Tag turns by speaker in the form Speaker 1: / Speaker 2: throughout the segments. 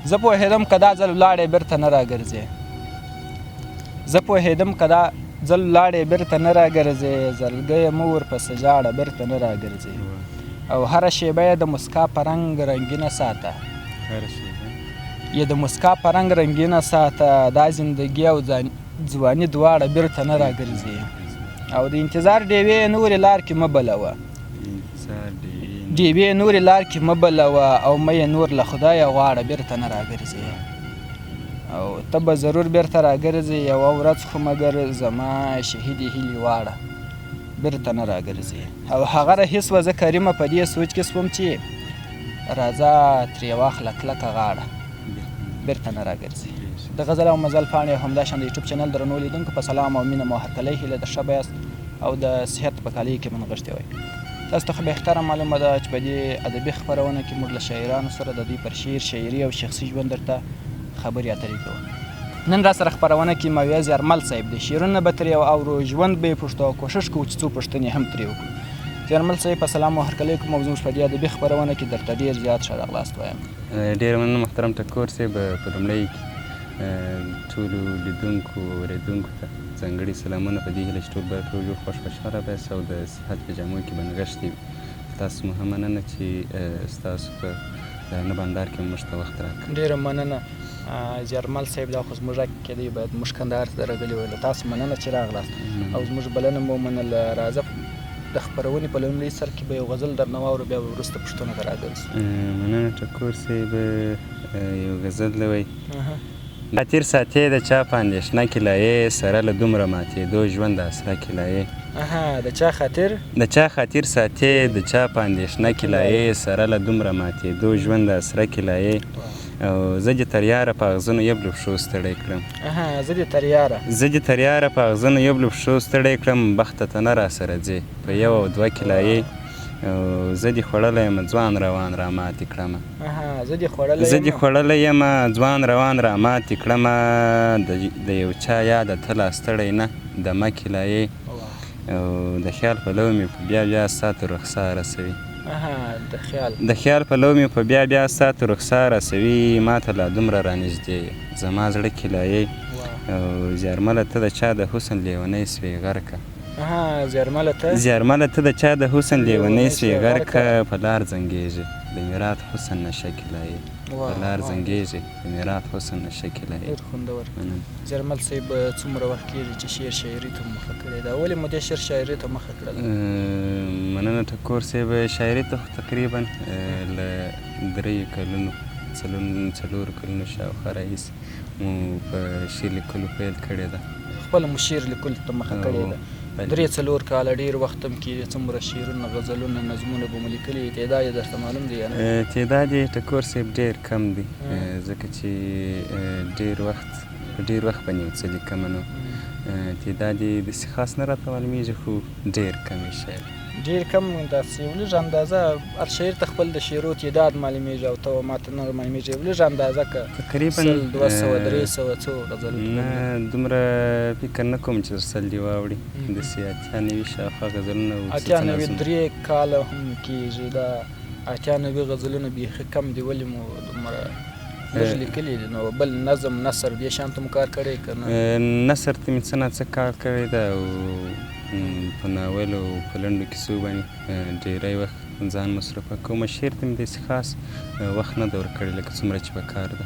Speaker 1: زه پوهېدم که دا ځل ولاړې بېرته نه راګرځې زه پوهېدم که دا ځل ولاړې بېرته نه راګرځې زړګیه مه ورپسې ژاړه بېرته نه راګرځې او هره شېبه یې د مسکا په رنګ رنګینه ساته یې د مسکا په رنګ رنګینه ساته دا زندګي او ځواني دواړه بېرته نه راګرځي او د انتظار ډېوې نورې لار کې مه بلوه ډېوې نورې لار کې مه بلوه او مه یې نور له خدایه غواړه بېرته نه راګرځي او ته به ضرور بېرته راګرځې یوه ورځ خو مګر زما شهیدې هیلې واړه بېرته نه راګرځي او هغه رهیس وه زه کریمه په دې سوچ کې سوم چې راځه ترې واخله کلکه غاړه بېرته نه راګرځي د غزل او مزل پاڼې همداشان د یوټیوب چینل درنو لیدونکو په سلام او مینه مو هرکلی هیله در ښه به یاست او د صحت په کالیو کې مو نغښتې وئ تاسو ته خو بهتره معلومه ده چې په دې ادبي خپرونه کې موږ له شاعرانو سره د دوی پر شعر شاعري او شخصي ژوند درته خبرې اترې کوو نن را سره خپرونه کې مویه زیارمل صاحب دی شعرونه به ترې اورو ژوند به یې پوښتو او کوښښ کوو چې څو پوښتنې هم ترې وکړو زیارمل صاحب په سلام او هرکلی کوم او زموږ په دې ادبي خپرونه کې درته ډېر زیات ښه راغلاست وایم
Speaker 2: ډېره مننه محترم ټکور صاحب په لومړی کې ټولو لیدونکو اورېدونکو ته ځانګړي سلامونه په دې هیله چې ټول به ټول جوړ خوښ خوشحاله بیاست او د صحت په جامو کې به نغښتې وي تاسو مو هم مننه چې ستاسو په نه بانډار کې موږ ته وخت راکړ
Speaker 1: ډېره مننه زیارمل صاحب دا خو زموږ حق کې دی باید موږ کندهار ته راغلي وی له تاسو مننه چې راغلاست او زموږ بلنه مو منله راځه د خپرونې په لومړي سر کې به یو غزل درنه واورو بیا به وروسته پوښتنو ته راګرځو
Speaker 2: مننه ټکور صاحب یو غزل وی خاطر ساتې د چا په اندېښنه کې لایې سره له دومره ماتېدو ژوند اسره کې لایې
Speaker 1: د چا خاطر
Speaker 2: ساتې د چا په اندېښنه کې لایې سره له دومره ماتېدو ژوند اسره کې لایې او زه دې تر یاره په اغزنو یبلو پښو ستړی کړم زه دې تر یاره په اغزنو یبلو پښو ستړی کړم بخته ته نه راسره ځې په یو او دوه کې لایې زه دې خوړلی یم ځوان روان را ماتې کړمه زه دې خوړلی یم ځوان روان را ماتې کړمه د یو چا یاده ته لا ستړی نه دمه کې لایې او د خیال پلو مې په بیا ساته رخسار رسوي د خیال پلو مې په بیا ساته رخسار رسوي ما ته لا دومره رانږدې زما زړه کې لایې او زیارمله ته د چا د حسن لیونی سوې غرکه زیارمله ته د چا د حسن لیونی سوې غرکه په لار زنګېږي د میرات حسن نشه کې لایې په لار زنګېږي د میرات حسن نشه کې لایې
Speaker 1: ډېر خوندور زیارمل صاحب څومره وخت کېږي چې شعر شاعري ته مخه کړې ده ولې مو دې شعر شاعري ته مخه کړله
Speaker 2: مننه ټکور صاحب شاعري ته خو تقریبا له 3 کلونو 4 کلونو شاوخوا راهیسې مو په شعر لیکلو پیل کړې ده
Speaker 1: خپله مو شعر لیکلو ته مخه کړې ده 3-4 کاله ډېر وخت هم کېږي څومره شعرونه غزلونه نظمونه به مو لیکلي تعداد یې درته معلوم دی یا نه
Speaker 2: تعداد یې ټکور صاحب ډېر کم دی ځکه چې ډېر وخت باندې یو څه لیکمه نو تعداد یې داسې خاص نه راته معلومېږي خو ډېر کم یې شاید
Speaker 1: ډېر کم داسې یو لږ اندازه هر شاعر ته خپل د شعرو تعداد معلومېږي او ته ما ته نه معلومېږي یو لږ اندازه که
Speaker 2: تقریبا
Speaker 1: 200 300 څو غزلونه
Speaker 2: نه دومره فکر نه کوم چې در 100 دې واوړي داسې 98 شاوخوا غزلونه
Speaker 1: 98 کاله هم کېږي دا 98 غزلونه بیخي کم دي ولې مو دومره لږ لیکلي دي نو بل نظم نثر دې شان ته مو کار کړی که نه
Speaker 2: نثر ته مې څه نه څه کار کړی ده او په ناول او په لنډو کیسو باندې ډېری وخت ځان مصرفه کوم شعر ته مې داسې خاص وخت نه ده ورکړی لکه څومره چې پکار ده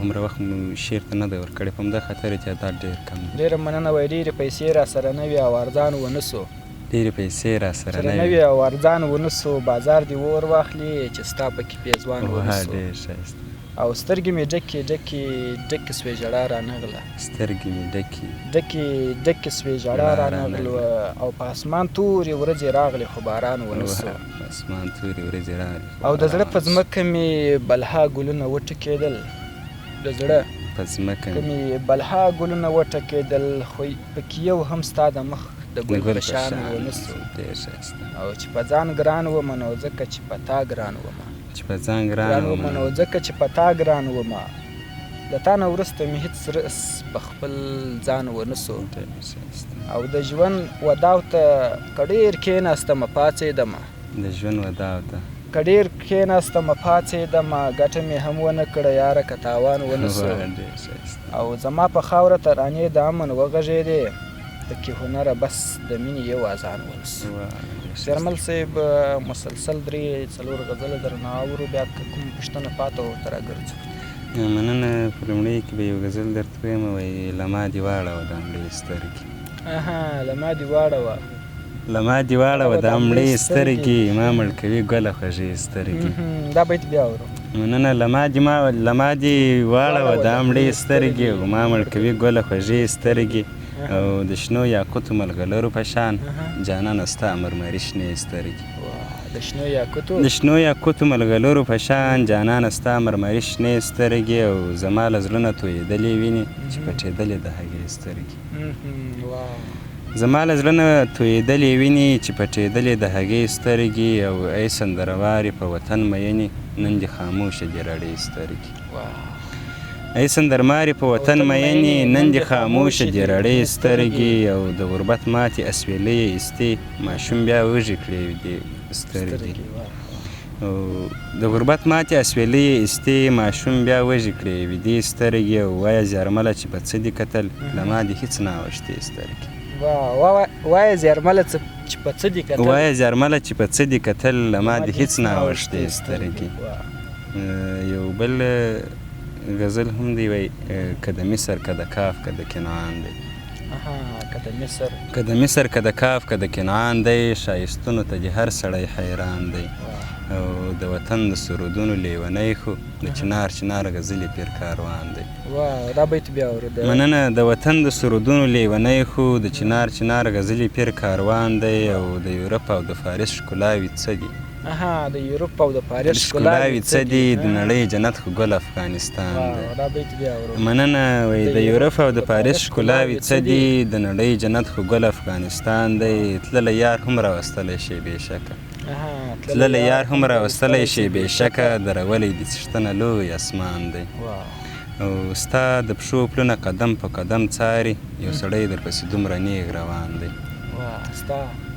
Speaker 2: هومره وخت مو شعر ته نه ده ورکړی په همدغه خاطر یې تعداد ډېر کم دی
Speaker 1: ډېره مننه وایي ډېرې پیسې را سره نه وي او ارزان ونه سو
Speaker 2: ډېرې پیسې را سره نه
Speaker 1: وي او ارزان ونه سو بازار دې اور واخلي چې ستا پکې پیزوان ونه سو
Speaker 2: ډېر ښایسته
Speaker 1: او سترګې مې ډکې سوې ژړا رانغله
Speaker 2: سترګې مې
Speaker 1: ډکې سوې ژړا رانغله او په اسمان تورې ورځې راغلې خو باران ونه سو
Speaker 2: اسمان تورې ورځې راغلې
Speaker 1: او د زړه په ځمکه مې بلها ګلونه وټکېدل د زړه
Speaker 2: په ځمکه
Speaker 1: مې بلها ګلونه وټکېدل خو پکې یو هم ستا د مخ د ګل په شان ونه سو
Speaker 2: ډېر ښایسته
Speaker 1: او چې په ځان ګران ومه نو ځکه چې په تا ګران ومه نو ځکه چې په تا ګران ومه د تا نه وروسته مې هېڅ رأس په خپل ځان ونه سو او د ژوند وداو ته که ډېر کښېناستمه پاڅېدمه
Speaker 2: د ژوند وداو ته
Speaker 1: که ډېر کښېناستمه پاڅېدمه ګټه مې هم ونه کړه یاره که تاوان ونه سو او زما په خاوره ترانې د امن وغږېدې پکې هنره بس د مینې یو اذان ونسو شیرمل صاحب مسلسل 3-4 غزله درنه اورو بیا که کوم پوښتنه پاته ورته راګرځو
Speaker 2: مننه په لومړي کې به یو غزل درته ویم وایي له ما دې واړوه د امړې سترګې
Speaker 1: له ما دې واړوه
Speaker 2: له ما دې واړوه د امړې سترګې ما مړ کوي ګله خوږې سترګې
Speaker 1: دا بیت بیا اورو
Speaker 2: مننه له ما دې واړوه د امړې سترګې او ما مړ کوي ګله خوږې سترګې او د شنو یاقوتو ملغلرو په شان جانانه ستا مرمري شنې سترګې
Speaker 1: د
Speaker 2: شنو یاقوتو ملغلرو په شان جانانه ستا مرمري شنې سترګې او زما له زړه نه تویېدلې وینې چې پټېدلې د هګۍ سترګې زما له زړه نه تویېدلې وینې چې پټېدلې د هګۍ سترګې او ای سندروارې په وطن مینې نن دې خاموشه دې رړې سترګې ای سندرمارې په وطن مینې نن دې خاموشه دې رړې سترګې او د غربت ماتې اسویلۍ یې ایستې ماشوم بیا وږې کړې دې سترګې او د غربت ماتې اسویلۍ یې ایستې ماشوم بیا وږې کړې ویدې سترګې او وایه زیارمله چې په څه دې کتل له ما دې هېڅ نه اوښتې سترګې
Speaker 1: وایه زیارمله چې په څه
Speaker 2: دې کتل له ما دې هېڅ نه اوښتې سترګې یو بل غزل هم دی وای که د مصر که د کاف که د کنعان دی که د مصر که د کاف که د کنعان دی ښایستونو ته دې هر سړی حیران دی او د وطن د سرودونو لیونی خو د چنار غزلې پیر کاروان دی مننه د وطن د سرودونو لیونی خو د چنار غزلې پیر کاروان دی او د یورپ او د فارس ښکلاوي څه دي
Speaker 1: د یورپ او د فارس
Speaker 2: ښکلاوي څه دي د نړۍ جنت خو ګل افغانستان دی مننه وایي د یورپ او د فارس ښکلاوي څه دي د نړۍ جنت خو ګل افغانستان دی تللی یار هم راوستلی شي بېشکه تللی یار هم راوستلی شي بېشکه درغلی دي څښتنه لوی اسمان دی او ستا د پښو پلونه قدم په قدم څاري یو سړی درپسې دومره نیغ روان دی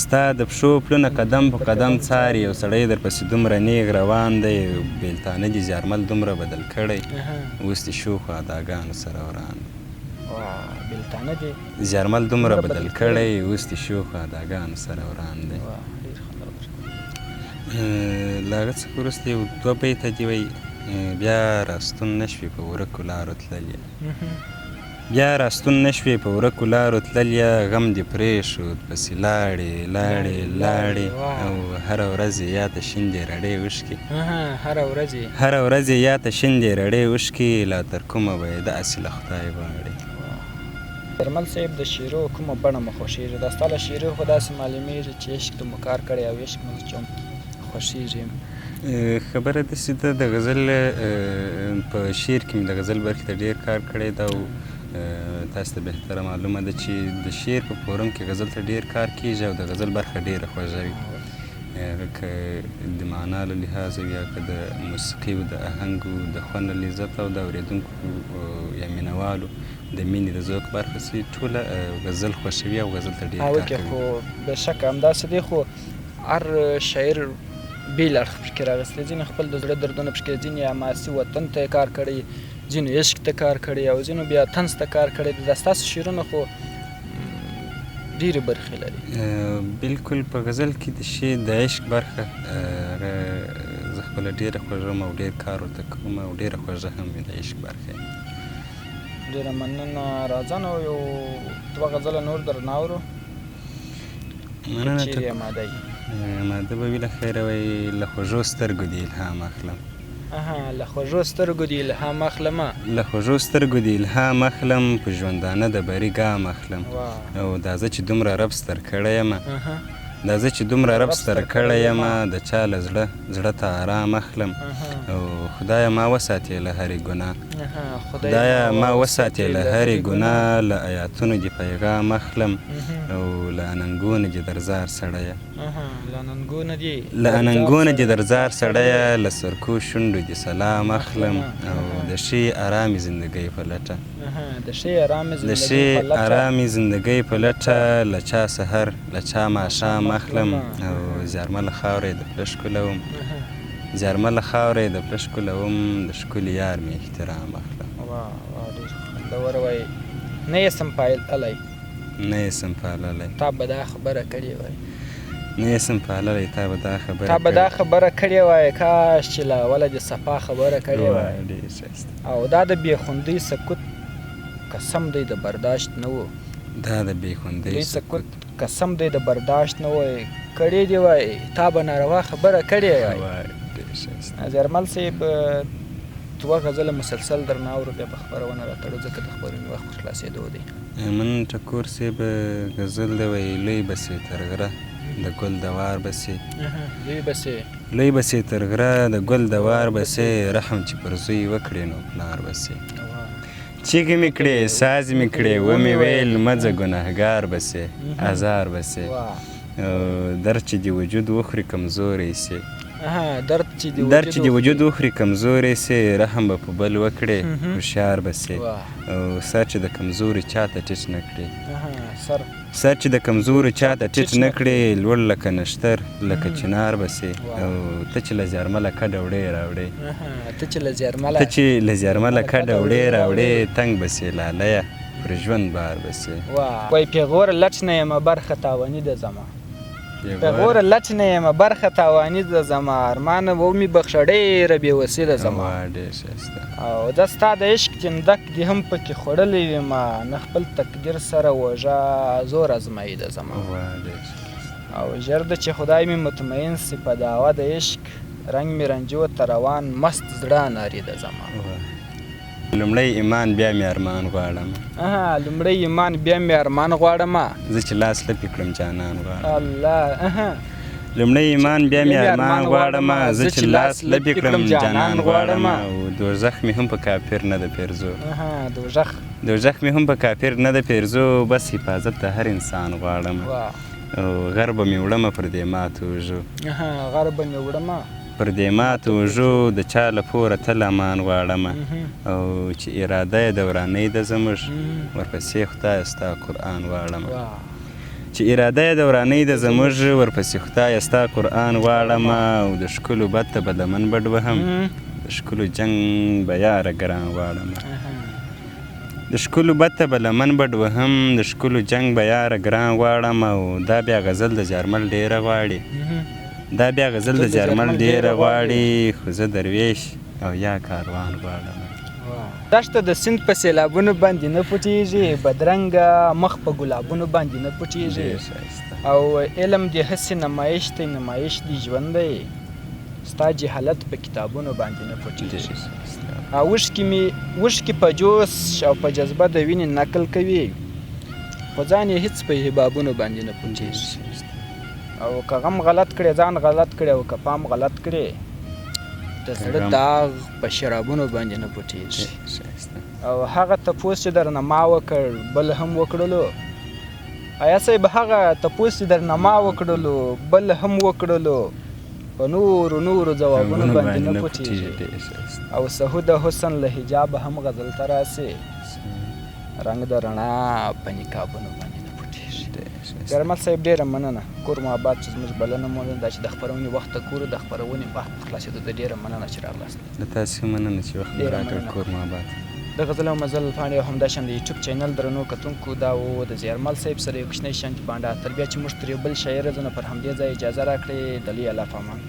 Speaker 2: ستا د پښو پلونه قدم په قدم څاري یو سړی درپسې دومره نیغ روان دی بېلتانه دي زیارمل دومره بدل کړی اوس دې شوخو اداګانو سره وران زیارمل دومره بدل کړی اوس دې شوخو اداګانو سره وران دی له هغه څخه وروسته یو 2 بیته دي وایي بیا راستون نه شوې په ورکو لارو تللې بیا راستون نه شوې په ورکو لارو تللې غم دې پرېښود پسې لاړې او هره ورځ یې یا ته شیندې رډې اوښکې هره ورځ یې یا ته شیندې رډې اوښکې لا تر کومه به یې داسې له خدای غواړې
Speaker 1: شیرمل صاحب د شعرو کومه بڼه مو خوښېږي دا ستا له شعرو خو داسې معلومېږي چې عشق ته مو کار کړی او عشق مو چې خوښېږي
Speaker 2: خبره داسې ده د غزل په شعر کې مې د غزل برخې ته ډېر کار کړی ده او تاسو ته بهتره معلومه ده چې د شعر په فورم کې غزل ته ډېر کار کېږي او د غزل برخه ډېره خوږه وي هغه که د معنا له لحاظه وي یا که د موسیقي او د آهنګو د خوند له لذت او د اورېدونکو یا مینهوالو د مینې د ذوق برخه سي ټوله غزل خوښوي او غزل ته ډېر کار کوي
Speaker 1: خو بېشکه همداسې دی خو هر شاعر بیل اړخ پکې راغستی ځینې خپل د زړه دردونه پکې ځینې حماسي وطن ته یې کار کړی ځینو عشق ته کار کړی او ځینو بیا طنز ته کار کړی دا ستاسو شعرونه خو ډېرې برخې لري
Speaker 2: بلکل په غزل کې د عشق برخه زه خپله ډېره خوږم او ډېر کار ورته کوم او ډېره خوږه هم وي د عشق برخه
Speaker 1: ډېره مننه راځه نو یو 2 غزله نور درنه اورو
Speaker 2: مننه ماده به وي له خیره وایي له خوږو سترګو دې الهام اخلم
Speaker 1: له خوږو سترګو دې الهام اخلمه
Speaker 2: له خوږو سترګو دې الهام اخلم په ژوندانه د بري ګام اخلم او دا زه چې دومره رب ستر کړی یمه دا زه چې دومره رب ستر کړی یمه د چا له زړه ته آرام اخلم او خدایه ما وساتې له هرې ګناه خدایه ما وساتې له هرې ګناه له آیاتونو دې پیغام اخلم او له اننګونه دې درزار سړیه له اننګونه دې درزار سړیه له سرکو شونډو دې سلام اخلم او د ښې ارامې زندګۍ په لټه
Speaker 1: د ښې
Speaker 2: ارامې زندګۍ په لټه له چا سحر له چا ماښام اخلم او زیارمله خاوره یې د پله ښکلوم زیارمله خاوره د پله ښکلوم د ښکلي یار مې احترام اخلم.
Speaker 1: واه ډېر خوندور وایي. نه یې سم پاللی
Speaker 2: نه یې سم پاللی
Speaker 1: تا به دا خبره کړې وای.
Speaker 2: نه یې سم پاللی تا به دا خبره
Speaker 1: تا به دا خبره کړې وای. کاش چې له اوله دې صفا خبره کړې وای.
Speaker 2: ډېر ښایسته.
Speaker 1: او دا د بېخوندۍ سکوت قسم دی د برداشت نه و.
Speaker 2: دا د بېخوندۍ
Speaker 1: سکوت قسم دی د برداشت نه وای. کړې دې وای تا به ناروا خبره کړې وای.
Speaker 2: ډېر ښایسته.
Speaker 1: زیارمل صاحب 2 غزله مسلسل درنه اورو بیا په خپرونه راتړو ځکه د خپرونې وخت پر خلاصېدو دی.
Speaker 2: ایمن ټکور صاحب غزل دی وایي لوی بسې تر غره د ګل د وار بسې لوی بسې تر غره د ګل د وار بسې رحم چې پر زوی وکړې نو پلار بسې چیغې مې کړې ساز مې کړې ومې ویل مه ځه ګنهګار بسې ازار بسې در چې د وجود وخوري کمزوری سي
Speaker 1: درد چې د وجود
Speaker 2: وخوري کمزوری سي رحم به په بل وکړې هوښیار به سي او سر چې د کمزوري چاته ټیټ نه کړې سر چې د کمزوري چاته ټیټ نه کړې لوړ لکه نښتر لکه چنار به سي او ته چې له زیارمله کډه وړې راوړې ته چې له زیارمله کډه وړې راوړې تنګ به سي لالیه پر ژوند بار به سي
Speaker 1: وای پیغور لټ نه یمه برخه تاواني د زما پیغور لټ نه یمه برخه تاواني د زما ارمانه به مې بخښه ډېره بېوسې د زما او دا ستا د عشق چندک دې هم پکې خوړلی ویمه نه خپل تقدیر سره وژه زور ازمایي د زما او ژر ده چې خدای مې مطمئن سي په دعوه د عشق رنګ مې رنجو ته روان مست زړه ناري د زما
Speaker 2: لومړی ایمان بیا مې ارمان غواړم
Speaker 1: لومړی ایمان بیا مې ارمان غواړم
Speaker 2: زه چې لاس لپې کړم جانان غواړم
Speaker 1: الله
Speaker 2: لومړی ایمان بیا مې ارمان غواړم زه چې لاس لپې کړم جانان غواړم او دوزخ مې هم په کافر نه د پیرزو دوزخ مې هم په کافر نه د پیرزو بس حفاظت د هر انسان غواړم او غر به مې وړمه پر دې ماتو وژو پر دې ماتو وژو د چا له پوره تل امان غواړم او چې اراده یې د ورانۍ ده زموږ ورپسې خدایه ستا قرآن غواړم چې اراده یې د ورانۍ ده زموږ ورپسې خدایه ستا قرآن غواړم او د ښکلو بد ته به لمن بډ وهم د ښکلو جنګ به یاره ګران غواړم د ښکلو بد ته به لمن بډ وهم د ښکلو جنګ به یاره ګران غواړم او دا بیا غزل د زیارمل ډېره غواړي خو زه درویش او یا کاروان غواړم
Speaker 1: دښته د سیند په سیلابونو باندې نه پټېږي بدرنګه مخ په ګلابونو باندې نه پټېږي او علم دې هسې نمایش دی نمایش دې ژوند دی ستا جهالت په کتابونو باندې نه پټېږي او اوښکې په جوش او په جذبه د وینې نقل کوي خو ځان یې هېڅ په حبابونو باندې نه پټېږي او که غم غلط کړې ځان غلط کړې او که پام غلط کړې د زړه داغ په شرابونو باندې نه پټېږي او هغه تپوس چې درنه ما وکړ بل هم وکړلو ایا صاحب هغه تپوس چې درنه ما وکړلو بل هم وکړلو په نورو ځوابونو باندې نه پټېږي او سهو د حسن له حجابه هم غزل ته راسي رنګ د رڼا په نقابونو باندې زیارمل صاحب ډېره مننه کور مو آباد چې زموږ بلنه مو دا چې د خپرونې وخت ته ګورو د خپرونې وخت په خلاصېدو د ډېره مننه چې راغلاست
Speaker 2: د تاسې مننه چې وخت مو راکړ کور مو آباد
Speaker 1: د غزل او مزل پاڼې او همداشان د یوټیوب چینل درنو کتونکو دا و د زیارمل صاحب سره یو کوچنی شانتي بانډه تر بیا چې موږ تر یو بل شاعر ځنه پر همدې ځای اجازه راکړئ د لوی الله په امان